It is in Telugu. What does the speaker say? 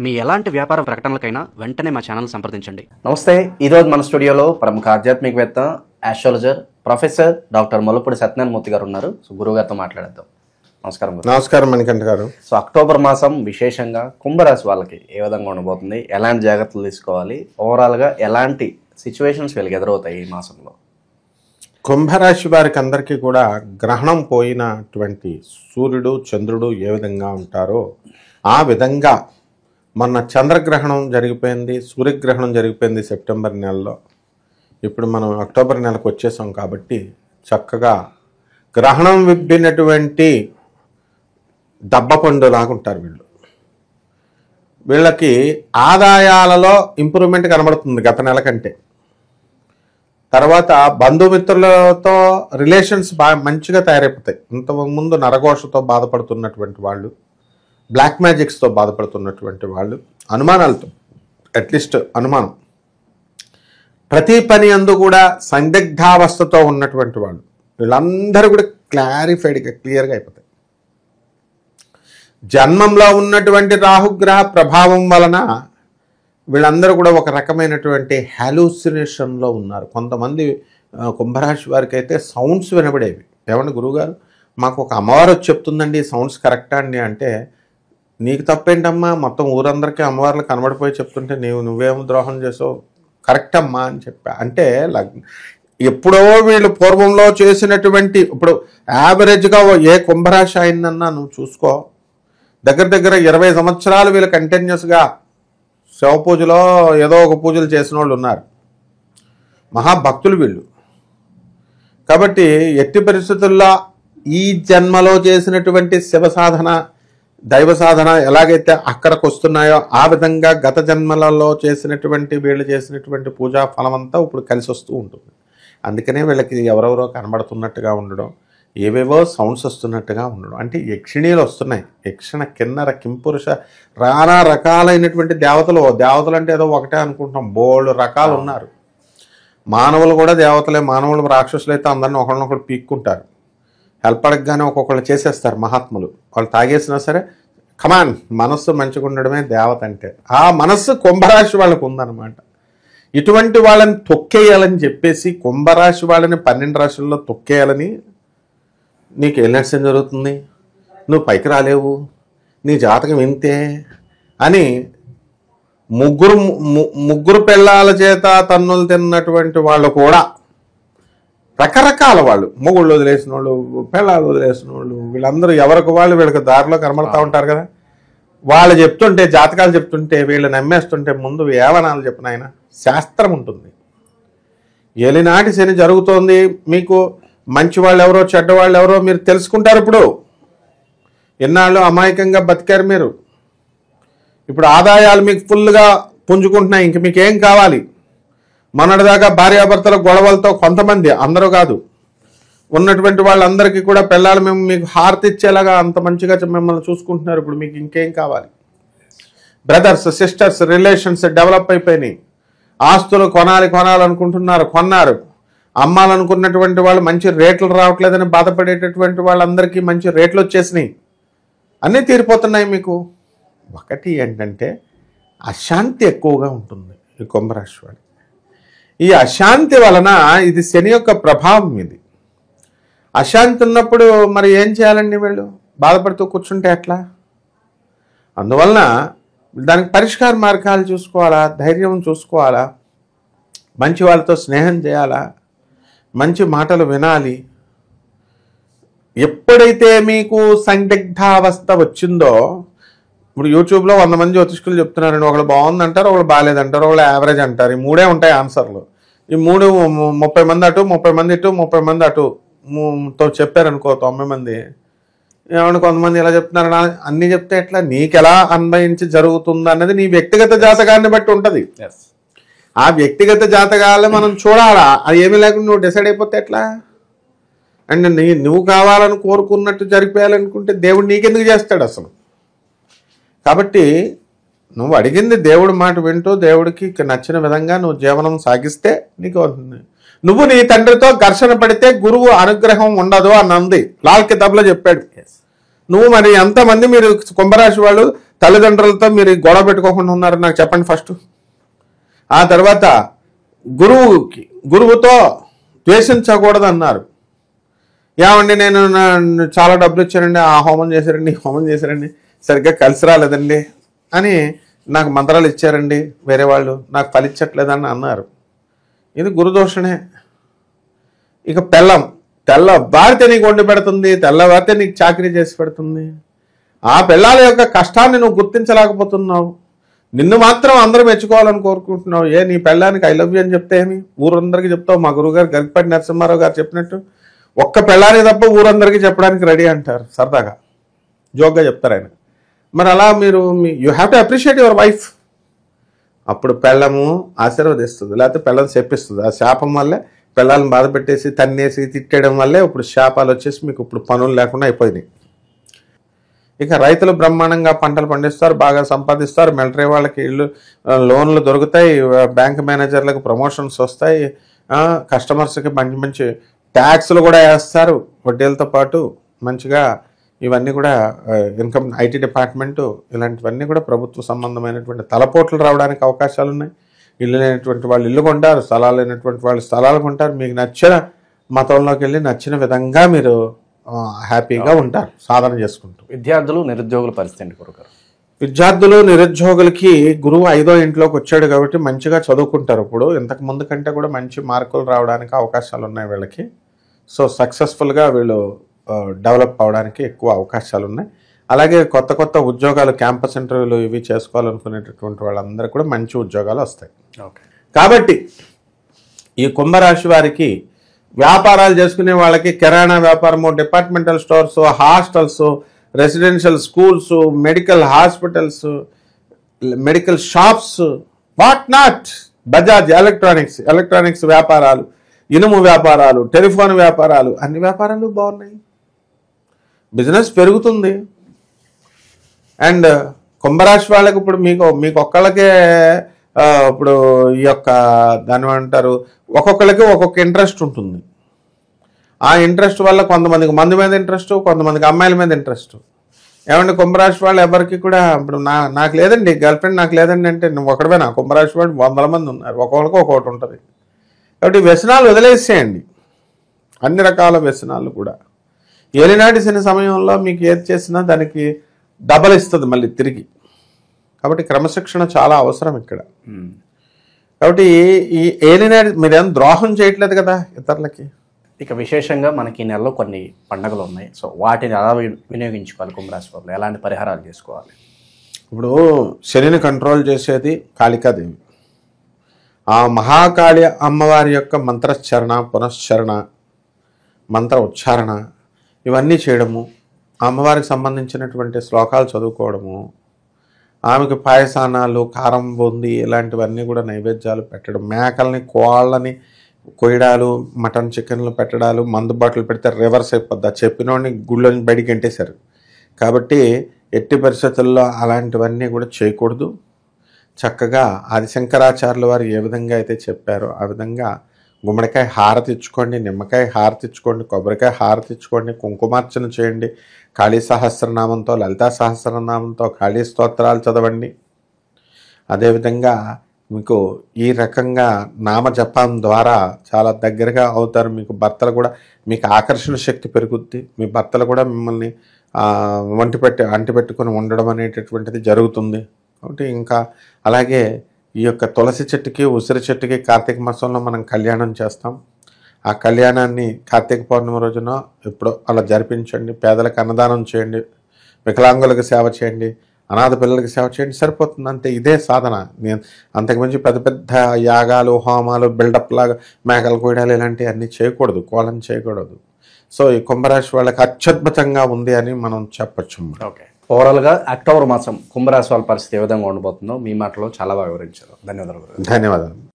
మీ ఎలాంటి వ్యాపార ప్రకటనలకైనా వెంటనే మా ఛానల్ సంప్రదించండి. నమస్తే. ఈరోజు మన స్టూడియోలో ప్రముఖ ఆధ్యాత్మికవేత్త, astrologer, professor doctor Mollapudi Satyanarayana Murthy గారు ఉన్నారు. సో గురువు గారితో మాట్లాడేద్దాం. నమస్కారం. నమస్కారం మణికంఠ గారు. సో అక్టోబర్ మాసం విశేషంగా కుంభరాశి వాళ్ళకి ఏ విధంగా ఉండబోతుంది, ఎలాంటి జాగ్రత్తలు తీసుకోవాలి, ఓవరాల్గా ఎలాంటి సిచ్యువేషన్స్ వీళ్ళకి ఎదురవుతాయి ఈ మాసంలో? కుంభరాశి వారికి అందరికీ కూడా గ్రహణం పోయినటువంటి సూర్యుడు చంద్రుడు ఏ విధంగా ఉంటారో ఆ విధంగా మొన్న చంద్రగ్రహణం జరిగిపోయింది, సూర్యగ్రహణం జరిగిపోయింది సెప్టెంబర్ నెలలో. ఇప్పుడు మనం అక్టోబర్ నెలకు వచ్చేసాం కాబట్టి చక్కగా గ్రహణం విప్పినటువంటి దబ్బపండు లాగుంటారు వీళ్ళకి ఆదాయాలలో ఇంప్రూవ్మెంట్ కనబడుతుంది గత నెల కంటే. తర్వాత బంధుమిత్రులతో రిలేషన్స్ బాగా మంచిగా తయారైపోతాయి. ఇంతకుముందు నరఘోషతో బాధపడుతున్నటువంటి వాళ్ళు, బ్లాక్ మ్యాజిక్స్తో బాధపడుతున్నటువంటి వాళ్ళు, అనుమానాలతో అట్లీస్ట్ అనుమానం, ప్రతి పని అందు కూడా సందిగ్ధావస్థతో ఉన్నటువంటి వాళ్ళు, వీళ్ళందరూ కూడా క్లారిఫైడ్గా క్లియర్గా అయిపోతాయి. జన్మంలో ఉన్నటువంటి రాహుగ్రహ ప్రభావం వలన వీళ్ళందరూ కూడా ఒక రకమైనటువంటి హాలూసినేషన్లో ఉన్నారు. కొంతమంది కుంభరాశి వారికి అయితే సౌండ్స్ వినబడేవి. ఏమండి గురువుగారు, మాకు ఒక అమ్మవారు వచ్చి చెప్తుందండి, సౌండ్స్ కరెక్టా అండి అంటే, నీకు తప్పేంటమ్మా, మొత్తం ఊరందరికీ అమ్మవార్లు కనబడిపోయి చెప్తుంటే నువ్వేమో ద్రోహం చేసావు, కరెక్ట్ అమ్మా అని చెప్పా. అంటే ఎప్పుడో వీళ్ళు పూర్వంలో చేసినటువంటి, ఇప్పుడు యావరేజ్గా ఏ కుంభరాశి అయిందన్నా నువ్వు చూసుకో, దగ్గర 20 సంవత్సరాలు వీళ్ళు కంటిన్యూస్గా శివ పూజలో ఏదో ఒక పూజలు చేసిన వాళ్ళు ఉన్నారు. మహాభక్తులు వీళ్ళు. కాబట్టి ఎట్టి పరిస్థితుల్లో ఈ జన్మలో చేసినటువంటి శివ సాధన, దైవ సాధన ఎలాగైతే అక్కడికి వస్తున్నాయో ఆ విధంగా గత జన్మలలో చేసినటువంటి వీళ్ళు చేసినటువంటి పూజా ఫలమంతా ఇప్పుడు కలిసి వస్తూ ఉంటుంది. అందుకనే వీళ్ళకి ఎవరెవరో కనబడుతున్నట్టుగా ఉండడం, ఏవేవో సౌండ్స్ వస్తున్నట్టుగా ఉండడం. అంటే యక్షిణీలు వస్తున్నాయి. యక్షిణ, కిన్నర, కింపురుష, రానా రకాలైనటువంటి దేవతలు అంటే ఏదో ఒకటే అనుకుంటాం, బోల్డ్ రకాలు ఉన్నారు. మానవులు కూడా దేవతలే. మానవులు రాక్షసులు అయితే అందరిని ఒకరినొకరు పీక్కుంటారు. హెల్ప్ అడగగానే ఒక్కొక్కళ్ళు చేసేస్తారు మహాత్ములు. వాళ్ళు తాగేసినా సరే కమాన్, మనస్సు మంచిగా ఉండడమే దేవత అంటే. ఆ మనస్సు కుంభరాశి వాళ్ళకు ఉందన్నమాట. ఇటువంటి వాళ్ళని తొక్కేయాలని చెప్పేసి కుంభరాశి వాళ్ళని 12 రాశుల్లో తొక్కేయాలని, నీకు ఏ నష్టం జరుగుతుంది, నువ్వు పైకి రాలేవు, నీ జాతకం ఇంతే అని ముగ్గురు పిల్లల చేత తన్నులు తిన్నటువంటి వాళ్ళు కూడా, రకరకాల వాళ్ళు, మొగుళ్ళు వదిలేసిన వాళ్ళు, పిల్లలు వదిలేసిన వాళ్ళు, వీళ్ళందరూ ఎవరికి వాళ్ళు వీళ్ళకి దారిలో కనబడతా ఉంటారు కదా. వాళ్ళు చెప్తుంటే, జాతకాలు చెప్తుంటే, వీళ్ళు నమ్మేస్తుంటే ముందు ఏవనాలు చెప్పిన ఆయన శాస్త్రం ఉంటుంది. ఏలినాటి శని జరుగుతోంది, మీకు మంచి వాళ్ళు ఎవరో చెడ్డవాళ్ళు ఎవరో మీరు తెలుసుకుంటారు. ఇప్పుడు ఎన్నాళ్ళు అమాయకంగా బతికారు మీరు. ఇప్పుడు ఆదాయాలు మీకు ఫుల్గా పుంజుకుంటున్నాయి. ఇంక మీకు ఏం కావాలి? మొన్నటిదాకా భార్యాభర్తల గొడవలతో కొంతమంది, అందరూ కాదు, ఉన్నటువంటి వాళ్ళందరికీ కూడా పిల్లలు మేము మీకు హారతి ఇచ్చేలాగా అంత మంచిగా మిమ్మల్ని చూసుకుంటున్నారు. ఇప్పుడు మీకు ఇంకేం కావాలి? బ్రదర్స్, సిస్టర్స్, రిలేషన్స్ డెవలప్ అయిపోయినాయి. ఆస్తులు కొనాలనుకుంటున్నారు, కొన్నారు. అమ్మాలనుకున్నటువంటి వాళ్ళు మంచి రేట్లు రావట్లేదని బాధపడేటటువంటి వాళ్ళందరికీ మంచి రేట్లు వచ్చేసినాయి. అన్నీ తీరిపోతున్నాయి మీకు. ఒకటి ఏంటంటే అశాంతి ఎక్కువగా ఉంటుంది ఈ కుంభరాశి వాడి. ఈ అశాంతి వలన, ఇది శని యొక్క ప్రభావం. ఇది అశాంతి ఉన్నప్పుడు మరి ఏం చేయాలండి? వీళ్ళు బాధపడుతూ కూర్చుంటే ఎట్లా? అందువలన దానికి పరిష్కార మార్గాలు చూసుకోవాలా, ధైర్యం చూసుకోవాలా, మంచి వాళ్ళతో స్నేహం చేయాలా, మంచి మాటలు వినాలి. ఎప్పుడైతే మీకు సందిగ్ధావస్థ వచ్చిందో, ఇప్పుడు యూట్యూబ్లో 100 మంది జ్యోతిష్కులు చెప్తున్నారండి, ఒకళ్ళు బాగుందంటారు, ఒకళ్ళు బాగాలేదంటారు, ఒకళ్ళు యావరేజ్ అంటారు. ఈ 3 ఉంటాయి ఆన్సర్లు. ఈ 3 30 మంది అటు, 30 మంది ఇటు, 30 మంది అటు తో చెప్పారనుకో 90 మంది. ఏమన్నా కొంతమంది ఎలా చెప్తున్నారు, అన్నీ చెప్తే ఎట్లా? నీకు ఎలా అన్వయించి జరుగుతుంది అన్నది నీ వ్యక్తిగత జాతకాన్ని బట్టి ఉంటుంది. ఆ వ్యక్తిగత జాతకాలను మనం చూడాలా. అది ఏమీ లేకుండా నువ్వు డిసైడ్ అయిపోతే ఎట్లా? అండ్ నువ్వు కావాలని కోరుకున్నట్టు జరిపేయాలనుకుంటే దేవుడు నీకెందుకు చేస్తాడు అసలు? కాబట్టి నువ్వు అడిగింది దేవుడి మాట వింటూ దేవుడికి నచ్చిన విధంగా నువ్వు జీవనం సాగిస్తే నీకు అవుతుంది. నువ్వు నీ తండ్రితో ఘర్షణ పడితే గురువు అనుగ్రహం ఉండదు అని అంది, లాల్ కితాబ్లో చెప్పాడు. నువ్వు మరి ఎంతమంది మీరు కుంభరాశి వాళ్ళు తల్లిదండ్రులతో మీరు గొడవ పెట్టుకోకుండా ఉన్నారు నాకు చెప్పండి ఫస్ట్. ఆ తర్వాత గురువుతో ద్వేషించకూడదు అన్నారు. ఏమండి నేను చాలా డబ్బులు ఇచ్చానండి, ఆ హోమం చేశారండి, ఈ హోమం చేశారండి, సరిగ్గా కలిసి రాలేదండి అని నాకు మంత్రాలు ఇచ్చారండి వేరే వాళ్ళు, నాకు ఫలించట్లేదని అన్నారు. ఇది గురుదోషణే. ఇక తెల్లవారితే నీకు వండి పెడుతుంది, తెల్లవారితే నీకు చాకరీ చేసి పెడుతుంది. ఆ పిల్లల యొక్క కష్టాన్ని నువ్వు గుర్తించలేకపోతున్నావు. నిన్ను మాత్రం అందరూ మెచ్చుకోవాలని కోరుకుంటున్నావు. నీ పెళ్ళానికి ఐ లవ్ యూ అని చెప్తే ఏమి ఊరందరికీ చెప్తావు. మా గురువుగారు గరికపాటి నరసింహారావు గారు చెప్పినట్టు ఒక్క పెళ్ళానికి తప్ప ఊరందరికీ చెప్పడానికి రెడీ అంటారు, సరదాగా జోక్గా చెప్తారు ఆయన. మరి అలా మీరు you have to appreciate your wife. అప్పుడు పెళ్ళము ఆశీర్వదిస్తుంది, లేకపోతే పెళ్ళం శపిస్తుంది. ఆ శాపం వల్లే పిల్లల్ని బాధ పెట్టేసి తన్నేసి తిట్టడం వల్లే ఇప్పుడు శాపాలు వచ్చేసి మీకు ఇప్పుడు పనులు లేకుండా అయిపోయినాయి. ఇక రైతులు బ్రహ్మాండంగా పంటలు పండిస్తారు, బాగా సంపాదిస్తారు. మిలిటరీ వాళ్ళకి ఇళ్ళు లోన్లు దొరుకుతాయి, బ్యాంక్ మేనేజర్లకు ప్రమోషన్స్ వస్తాయి, కస్టమర్స్కి మంచి మంచి ట్యాక్స్లు కూడా వేస్తారు వడ్డీలతో పాటు మంచిగా. ఇవన్నీ కూడా ఇన్కమ్ ఐటీ డిపార్ట్మెంటు ఇలాంటివన్నీ కూడా ప్రభుత్వ సంబంధమైనటువంటి తలపోట్లు రావడానికి అవకాశాలు ఉన్నాయి. ఇల్లు లేనటువంటి వాళ్ళు ఇల్లు కొంటారు, స్థలాలు లేనటువంటి వాళ్ళు స్థలాలు కొంటారు. మీకు నచ్చిన మతంలోకి వెళ్ళి నచ్చిన విధంగా మీరు హ్యాపీగా ఉంటారు సాధన చేసుకుంటూ. విద్యార్థులు నిరుద్యోగుల పరిస్థితి ఏంటి గురుగారు? విద్యార్థులు నిరుద్యోగులకి గురువు 5వ ఇంట్లోకి వచ్చాడు కాబట్టి మంచిగా చదువుకుంటారు. ఇప్పుడు ఇంతకు ముందు కంటే కూడా మంచి మార్కులు రావడానికి అవకాశాలు ఉన్నాయి వీళ్ళకి. సో సక్సెస్ఫుల్గా వీళ్ళు డెవలప్ అవడానికి ఎక్కువ అవకాశాలు ఉన్నాయి. అలాగే కొత్త కొత్త ఉద్యోగాలు, క్యాంపస్ ఇంటర్వ్యూలు ఇవి చేసుకోవాలనుకునేటటువంటి వాళ్ళందరూ కూడా మంచి ఉద్యోగాలు వస్తాయి. కాబట్టి ఈ కుంభరాశి వారికి వ్యాపారాలు చేసుకునే వాళ్ళకి కిరాణా వ్యాపారము, departmental stores, hostels, residential schools, medical hospitals, medical shops, what not, Bajaj electronics వ్యాపారాలు, ఇనుము వ్యాపారాలు, టెలిఫోన్ వ్యాపారాలు, అన్ని వ్యాపారాలు బాగున్నాయి. బిజినెస్ పెరుగుతుంది. అండ్ కుంభరాశి వాళ్ళకి ఇప్పుడు మీకు ఒక్కళ్ళకే ఇప్పుడు ఈ యొక్క దాని ఏమంటారు, ఒక్కొక్కరికి ఒక్కొక్క ఇంట్రెస్ట్ ఉంటుంది. ఆ ఇంట్రెస్ట్ వల్ల కొంతమందికి మంది మీద ఇంట్రెస్ట్, కొంతమందికి అమ్మాయిల మీద ఇంట్రెస్ట్. ఏమంటే కుంభరాశి వాళ్ళు ఎవరికి కూడా ఇప్పుడు నాకు లేదండి గర్ల్ ఫ్రెండ్, నాకు లేదండి అంటే నువ్వు ఒకటివేనా? కుంభరాశి వాళ్ళు 100 మంది ఉన్నారు, ఒక్కొక్కరికి ఒక్కొక్కటి ఉంటుంది. కాబట్టి వ్యసనాలు వదిలేసేయండి, అన్ని రకాల వ్యసనాలు కూడా. ఏలినాటి శని సమయంలో మీకు ఏది చేసినా దానికి డబల్ ఇస్తుంది మళ్ళీ తిరిగి. కాబట్టి క్రమశిక్షణ చాలా అవసరం ఇక్కడ. కాబట్టి ఈ ఏలినాటి మీరేం ద్రోహం చేయట్లేదు కదా ఇతరులకి. ఇక విశేషంగా మనకి ఈ నెలలో కొన్ని పండుగలు ఉన్నాయి. సో వాటిని ఎలా వినియోగించుకోవాలి కుంభరాశి వాళ్ళు, ఎలాంటి పరిహారాలు చేసుకోవాలి? ఇప్పుడు శనిని కంట్రోల్ చేసేది కాళికాదేవి. ఆ మహాకాళి అమ్మవారి యొక్క మంత్రశ్చరణ, పునశ్చరణ, మంత్ర ఉచ్చారణ ఇవన్నీ చేయడము, అమ్మవారికి సంబంధించినటువంటి శ్లోకాలు చదువుకోవడము, ఆమెకు పాయసానాలు, కారం బూంది ఇలాంటివన్నీ కూడా నైవేద్యాలు పెట్టడం, మేకల్ని కోళ్ళని కొయ్యడాలు, మటన్ చికెన్లు పెట్టడాలు, మందు బాటలు పెడితే రివర్స్ అయిపోద్ది. చెప్పినోడిని గుళ్ళని బయటికి ఎంటేశారు. కాబట్టి ఎట్టి పరిస్థితుల్లో అలాంటివన్నీ కూడా చేయకూడదు. చక్కగా ఆదిశంకరాచార్యుల వారు ఏ విధంగా అయితే చెప్పారో ఆ విధంగా గుమ్మడికాయ హారతి ఇచ్చుకోండి, నిమ్మకాయ హారతి ఇచ్చుకోండి, కొబ్బరికాయ హారతి ఇచ్చుకోండి, కుంకుమార్చన చేయండి, కాళీ సహస్రనామంతో, లలితా సహస్రనామంతో కాళీ స్తోత్రాలు చదవండి. అదేవిధంగా మీకు ఈ రకంగా నామజపం ద్వారా చాలా దగ్గరగా అవుతారు. మీకు భర్తలు కూడా, మీకు ఆకర్షణ శక్తి పెరుగుద్ది, మీ భర్తలు కూడా మిమ్మల్ని అంటిపెట్టుకుని ఉండడం అనేటటువంటిది జరుగుతుంది. కాబట్టి ఇంకా అలాగే ఈ యొక్క తులసి చెట్టుకి, ఉసిరి చెట్టుకి కార్తీక మాసంలో మనం కళ్యాణం చేస్తాం. ఆ కళ్యాణాన్ని కార్తీక పౌర్ణమి రోజున ఎప్పుడో అలా జరిపించండి. పేదలకు అన్నదానం చేయండి, వికలాంగులకు సేవ చేయండి, అనాథ పిల్లలకి సేవ చేయండి, సరిపోతుంది అంతే. ఇదే సాధన. నేను అంతకుమించి పెద్ద పెద్ద యాగాలు, హోమాలు, బిల్డప్ లాగా మేకలు కోయడాలు ఇలాంటివి అన్నీ చేయకూడదు, కోలం చేయకూడదు. సో ఈ కుంభరాశి వాళ్ళకి అత్యద్భుతంగా ఉంది అని మనం చెప్పచ్చు. ఓకే, ఓవరాల్గా అక్టోబర్ మాసం కుంభరాశి వాళ్ళ పరిస్థితి ఏ విధంగా ఉండబోతుందో మీ మాటలో చాలా బాగా వివరించారు. ధన్యవాదాలు. ధన్యవాదాలు.